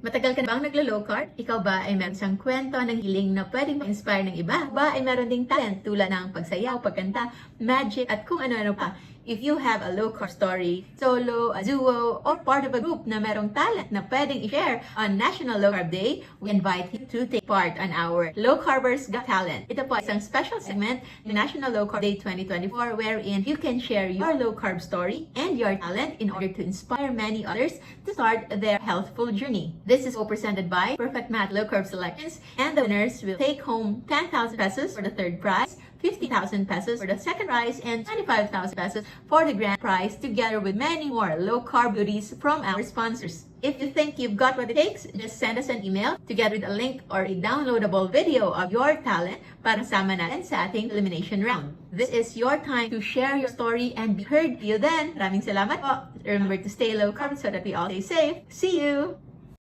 Matagal ka na bang naglo-low carb? Ikaw ba ay meron isang kwento ng hiling na pwedeng ma-inspire ng iba? Ba ay meron ding talent tulad ng pagsayaw, pagkanta, magic, at kung ano-ano pa? If you have a low carb story, solo, a duo, or part of a group na merong talent na pwedeng i-share on National Low Carb Day, we invite you to take part on our Low Carbers Got Talent. Ito po isang special segment ng National Low Carb Day 2024 wherein you can share your low carb story and your talent in order to inspire many others to start their healthful journey. This is all presented by Perfect Math Low Carb Selections, and the winners will take home 10,000 pesos for the third prize, 50,000 pesos for the second prize, and 25,000 pesos for the grand prize, together with many more low-carb goodies from our sponsors. If you think you've got what it takes, just send us an email together with a link or a downloadable video of your talent para sama natin sa ating elimination round. This is your time to share your story and be heard. See you then. Maraming salamat po. Remember to stay low carb so that we all stay safe. See you!